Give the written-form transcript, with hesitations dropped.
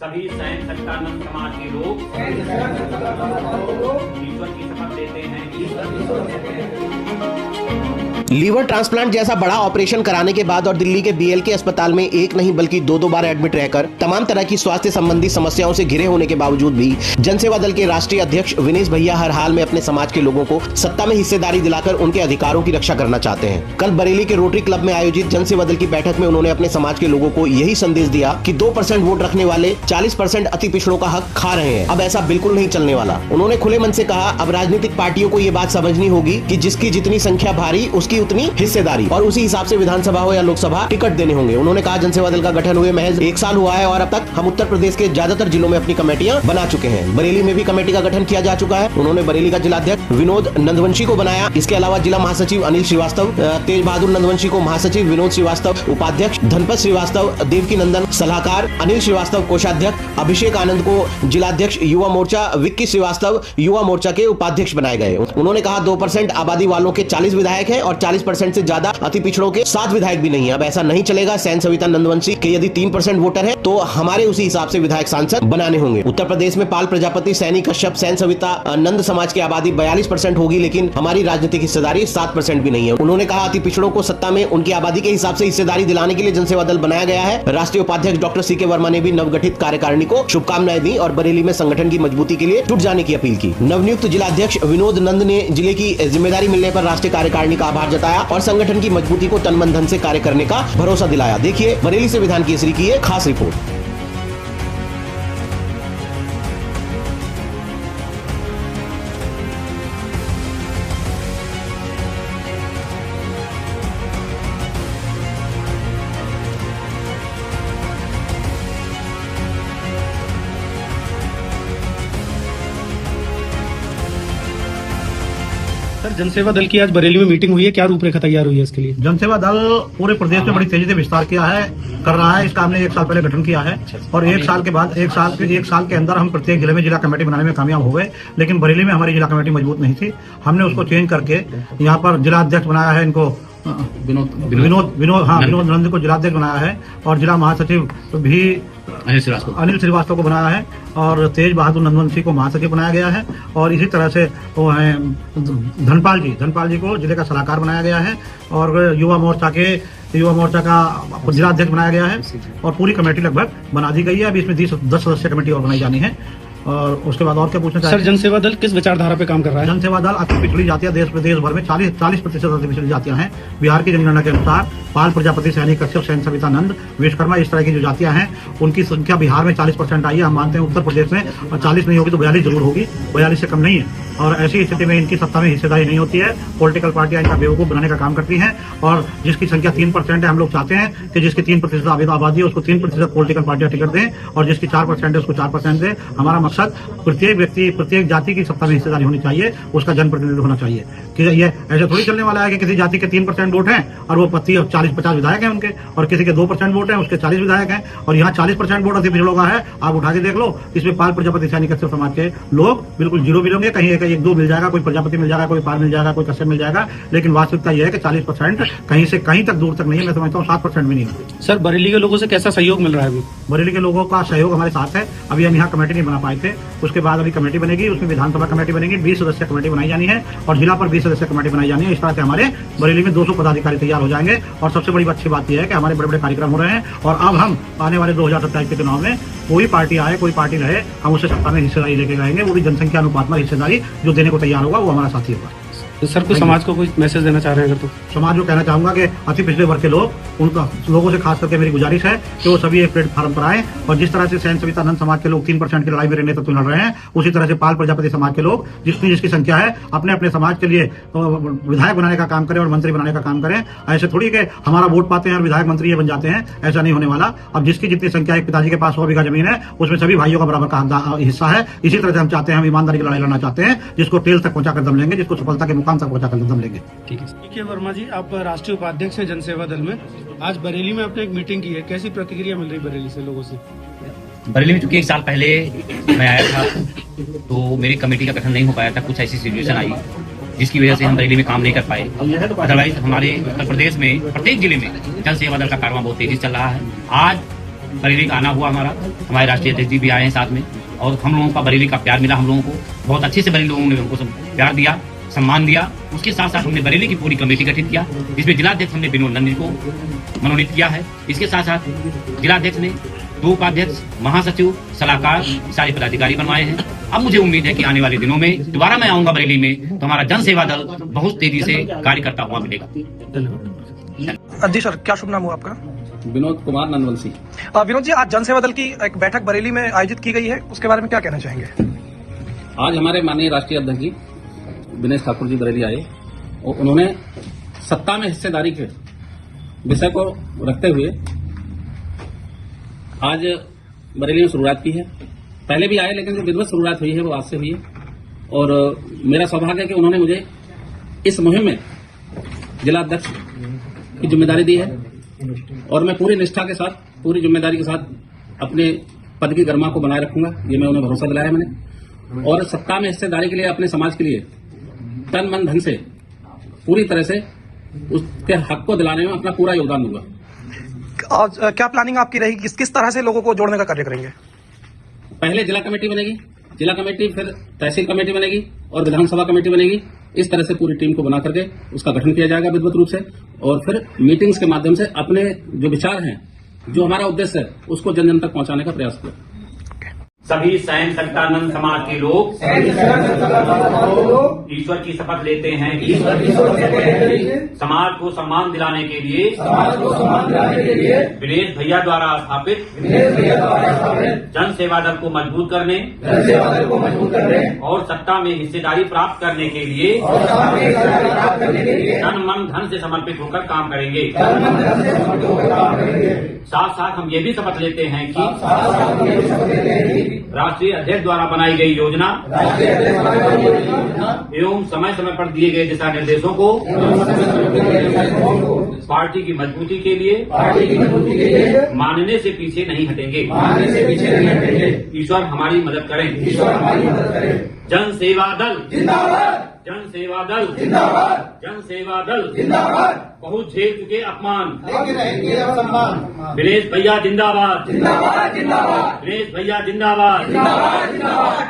सभी सैन सत्तानंद समाज के लोग ईश्वर की शपथ लेते हैं। लीवर ट्रांसप्लांट जैसा बड़ा ऑपरेशन कराने के बाद और दिल्ली के बीएलके अस्पताल में एक नहीं बल्कि दो बार एडमिट रहकर तमाम तरह की स्वास्थ्य संबंधी समस्याओं से घिरे होने के बावजूद भी जनसेवा दल के राष्ट्रीय अध्यक्ष विनेश भैया हर हाल में अपने समाज के लोगों को सत्ता में हिस्सेदारी दिलाकर उनके अधिकारों की रक्षा करना चाहते हैं। कल बरेली के रोटरी क्लब में आयोजित जनसेवा दल की बैठक में उन्होंने अपने समाज के लोगों को यही संदेश दिया कि 2% वोट रखने वाले 40% अति पिछड़ों का हक खा रहे हैं। अब ऐसा बिल्कुल नहीं चलने वाला। उन्होंने खुले मन से कहा, अब राजनीतिक पार्टियों को ये बात समझनी होगी कि जिसकी जितनी संख्या भारी उसकी उतनी हिस्सेदारी और उसी हिसाब से विधानसभा हो या लोकसभा टिकट देने होंगे। उन्होंने कहा, जनसेवा दल का गठन हुए महज 1 साल हुआ है और अब तक हम उत्तर प्रदेश के ज्यादातर जिलों में अपनी कमेटियां बना चुके हैं। बरेली में भी कमेटी का गठन किया जा चुका है। उन्होंने बरेली का जिलाध्यक्ष विनोद नंदवंशी को बनाया। इसके अलावा जिला महासचिव अनिल श्रीवास्तव, तेज बहादुर नंदवंशी को महासचिव, विनोद श्रीवास्तव उपाध्यक्ष, धनपत श्रीवास्तव देवकी नंदन सलाहकार, अनिल श्रीवास्तव कोषाध्यक्ष, अभिषेक आनंद को जिलाध्यक्ष युवा मोर्चा, विक्की श्रीवास्तव युवा मोर्चा के उपाध्यक्ष बनाए गए। उन्होंने कहा, 2% आबादी वालों के 40 विधायक है और 40% से ज्यादा अति पिछड़ों के 7 विधायक भी नहीं है। अब ऐसा नहीं चलेगा। सैन सविता नंदवंशी के यदि 3% वोटर है तो हमारे उसी हिसाब से विधायक सांसद बनाने होंगे। उत्तर प्रदेश में पाल प्रजापति, सैनी कश्यप, सैन सविता नंद समाज की आबादी 42% होगी, लेकिन हमारी राजनीतिक हिस्सेदारी 7% भी नहीं है। उन्होंने कहा, अति पिछड़ों को सत्ता में उनकी आबादी के हिसाब से हिस्सेदारी दिलाने के लिए जनसेवा दल बनाया गया है। राष्ट्रीय उपाध्यक्ष डॉक्टर सीके वर्मा ने भी नवगठित कार्यकारिणी को शुभकामनाएं दी और बरेली में संगठन की मजबूती के लिए जुट जाने की अपील की। नवनियुक्त जिलाध्यक्ष विनोद नंद ने जिले की जिम्मेदारी मिलने पर राष्ट्रीय कार्यकारिणी का आभार जताया और संगठन की मजबूती को तन मन धन से कार्य करने का भरोसा दिलाया। देखिए बरेली से विधान केसरी की ये खास रिपोर्ट। सर, जनसेवा दल की आज बरेली में मीटिंग हुई है, क्या रूपरेखा तैयार हुई है इसके लिए? जनसेवा दल पूरे प्रदेश में बड़ी तेजी से विस्तार कर रहा है। इसका हमने 1 साल पहले गठन किया है और 1 साल के बाद 1 साल के अंदर हम प्रत्येक जिले में जिला कमेटी बनाने में कामयाब हो गए। लेकिन बरेली में हमारी जिला कमेटी मजबूत नहीं थी। हमने उसको चेंज करके यहाँ पर जिला अध्यक्ष बनाया है। इनको विनोद नंद को जिलाध्यक्ष बनाया है और जिला महासचिव भी अनिल श्रीवास्तव को बनाया है और तेज बहादुर नंदवंशी को महासचिव बनाया गया है। और इसी तरह से वो है धनपाल जी को जिले का सलाहकार बनाया गया है और युवा मोर्चा का जिलाध्यक्ष बनाया गया है और पूरी कमेटी लगभग बना दी गई है। अभी इसमें 10 सदस्य कमेटी और बनाई जानी है। और उसके बाद और क्या पूछना चाहिए? सर, जनसेवा दल किस विचारधारा पे काम कर रहा है? जनसेवा दल अति पिछड़ी जातियां देश भर में 40% अति पिछड़ी जातियां हैं। बिहार की जनगणना के अनुसार पाल प्रजापति, सैनी कश्यप, सैन सविता नंद, विश्वकर्मा, इस तरह की जो जातियां हैं उनकी संख्या बिहार में 40% आई है। हम मानते हैं उत्तर प्रदेश में 40 नहीं होगी तो 42 जरूर होगी, 42 से कम नहीं है। और ऐसी स्थिति में इनकी सत्ता में हिस्सेदारी नहीं होती है। पॉलिटिकल पार्टियां इनका बेवकूफ बनाने का काम करती हैं और जिसकी संख्या 3% है, हम लोग चाहते हैं कि जिसकी 3% आबादी है उसको 3% पॉलिटिकल पार्टियां टिकट दें और जिसकी 4% है उसको 4% दें। हमारा मकसद प्रत्येक व्यक्ति, प्रत्येक जाति की सत्ता में हिस्सेदारी होनी चाहिए, उसका जनप्रतिनिधित्व होना चाहिए। कि ये ऐसे थोड़ी चलने वाला है कि किसी जाति के 3% वोट हैं और वो 40-50 विधायक हैं उनके, और किसी के 2% वोट हैं उसके 40 विधायक हैं। और यहाँ 40% वोट अति पिछड़ों का है। आप उठा के देख लो, इसमें पाल प्रजापति, सैनी कश्यप समाज के लोग बिल्कुल जीरो मिलेंगे। कहीं 1-2 मिल जाएगा, कोई प्रजापति मिल जाएगा, कोई पाल मिल जाएगा, कोई कश्यप मिल जाएगा, लेकिन वास्तविकता यह है कि 40% कहीं से कहीं तक दूर तक नहीं है। मैं समझता हूँ 7% भी नहीं है। सर, बरेली के लोगों से कैसा सहयोग मिल रहा है? अभी बरेली के लोगों का सहयोग हमारे साथ है। अभी हम यहाँ कमेटी नहीं बना पाए थे, उसके बाद अभी कमेटी बनेगी, उसमें विधानसभा कमेटी बनेगी, 20 सदस्य कमेटी बनाई जानी है और जिला पर 20 सदस्य कमेटी बनाई जानी है। इस तरह से हमारे बरेली में 200 पदाधिकारी तैयार हो जाएंगे। और सबसे बड़ी अच्छी बात यह है कि हमारे बड़े बड़े कार्यक्रम हो रहे हैं और अब हम आने वाले 2027 के चुनाव में कोई पार्टी आए, कोई पार्टी रहे, हम उससे सत्ता में हिस्सेदारी लेके जाएंगे। वो भी जनसंख्या अनुपात में हिस्सेदारी जो देने को तैयार होगा वो हमारा साथी होगा। तो सर, कोई समाज को कोई मैसेज देना चाह रहे हैं? अगर तो समाज को कहना चाहूंगा कि अति पिछड़े वर्ग के उनका लोगों से खास करके मेरी गुजारिश है कि वो सभी एक प्लेटफॉर्म पर आए और जिस तरह से सैन सविता नंद समाज के लोग 3% की लड़ाई में रहने तक लड़ रहे हैं, उसी तरह से पाल प्रजापति समाज के लोग जिसकी संख्या है अपने अपने समाज के लिए विधायक बनाने का काम करें और मंत्री बनाने का काम करें। ऐसे थोड़ी कि हमारा वोट पाते हैं और विधायक मंत्री बन जाते हैं, ऐसा नहीं होने वाला। अब जिसकी जितनी संख्या है, पिताजी के पास 100 बीघा जमीन है, उसमें सभी भाइयों का बराबर का हिस्सा है। इसी तरह से हम चाहते हैं, हम ईमानदारी की लड़ाई लड़ना चाहते हैं, जिसको टेल तक पहुंचाकर दम लेंगे, जिसको सफलता के मुकाम तक पहुंचाकर दम लेंगे। ठीक है। सीके वर्मा जी, आप राष्ट्रीय उपाध्यक्ष हैं जनसेवा दल में। आज बरेली में आपने एक मीटिंग की है, कैसी प्रतिक्रिया मिल रही बरेली से लोगों से? बरेली में चूंकि 1 साल पहले मैं आया था तो मेरी कमेटी का गठन नहीं हो पाया था। कुछ ऐसी सिचुएशन आई जिसकी वजह से हम बरेली में काम नहीं कर पाए। अदरवाइज हमारे उत्तर प्रदेश में प्रत्येक जिले में जन सेवा दल का कारवां बहुत तेजी से चल रहा है। आज बरेली का आना हुआ हमारे राष्ट्रीय अध्यक्ष जी भी आए हैं साथ में, और हम लोगों का बरेली का प्यार मिला। हम लोगों को बहुत अच्छे से बरेली लोगों ने हमको प्यार दिया, सम्मान दिया। उसके साथ साथ हमने बरेली की पूरी कमेटी गठित किया, जिसमें जिलाध्यक्ष हमने विनोद नंदी को मनोनीत किया है। इसके साथ साथ जिलाध्यक्ष ने 2 उपाध्यक्ष, महासचिव, सलाहकार, सारे पदाधिकारी बनवाए हैं। अब मुझे उम्मीद है कि आने वाले दिनों में दोबारा मैं आऊंगा बरेली में, तो हमारा जन सेवा दल बहुत तेजी से कार्य करता हुआ मिलेगा। जी सर, क्या शुभ नाम हुआ आपका? विनोद कुमार नंदवंशी। विनोद जी, आज जन सेवा दल की एक बैठक बरेली में आयोजित की गई है, उसके बारे में क्या कहना चाहेंगे? आज हमारे माननीय राष्ट्रीय अध्यक्ष जी दिनेश ठाकुर जी बरेली आए और उन्होंने सत्ता में हिस्सेदारी के विषय को रखते हुए आज बरेली में शुरुआत की है। पहले भी आए, लेकिन जो विधिवत शुरुआत हुई है वो आज से हुई है, और मेरा सौभाग्य है कि उन्होंने मुझे इस मुहिम में जिला अध्यक्ष की जिम्मेदारी दी है, और मैं पूरी निष्ठा के साथ, पूरी जिम्मेदारी के साथ अपने पद की गरिमा को बनाए रखूंगा। ये मैं उन्हें भरोसा दिलाया मैंने, और सत्ता में हिस्सेदारी के लिए अपने समाज के लिए तन मन धन से पूरी तरह से उसके हक को दिलाने में अपना पूरा योगदान दूंगा। आज क्या प्लानिंग आपकी रहेगी, किस तरह से लोगों को जोड़ने का कार्य करेंगे? पहले जिला कमेटी बनेगी, जिला कमेटी फिर तहसील कमेटी बनेगी और विधानसभा कमेटी बनेगी। इस तरह से पूरी टीम को बना करके उसका गठन किया जाएगा विधिवत रूप से, और फिर मीटिंग्स के माध्यम से अपने जो विचार हैं, जो हमारा उद्देश्य है, उसको जन जन तक पहुंचाने का प्रयास किया। सभी स्वयं सत्तानंद समाज के लोग ईश्वर की शपथ लेते हैं कि समाज को सम्मान दिलाने के लिए दिनेश भैया द्वारा स्थापित जन सेवा दल को मजबूत करने और सत्ता में हिस्सेदारी प्राप्त करने के लिए तन मन धन से समर्पित होकर काम करेंगे। साथ साथ हम ये भी शपथ लेते हैं कि राष्ट्रीय अध्यक्ष द्वारा बनाई गई योजना एवं समय समय पर दिए गए दिशा निर्देशों को पार्टी की मजबूती के लिए मानने से पीछे नहीं हटेंगे। ईश्वर हमारी मदद करें। जन सेवा दल जिंदाबाद, जन सेवा दल जिंदाबाद, जन सेवा दल जिंदाबाद। बहुत झेल चुके अपमान, दिनेश भैया जिंदाबाद, जिंदाबाद जिंदाबाद, दिनेश भैया जिंदाबाद, जिंदाबाद जिंदाबाद।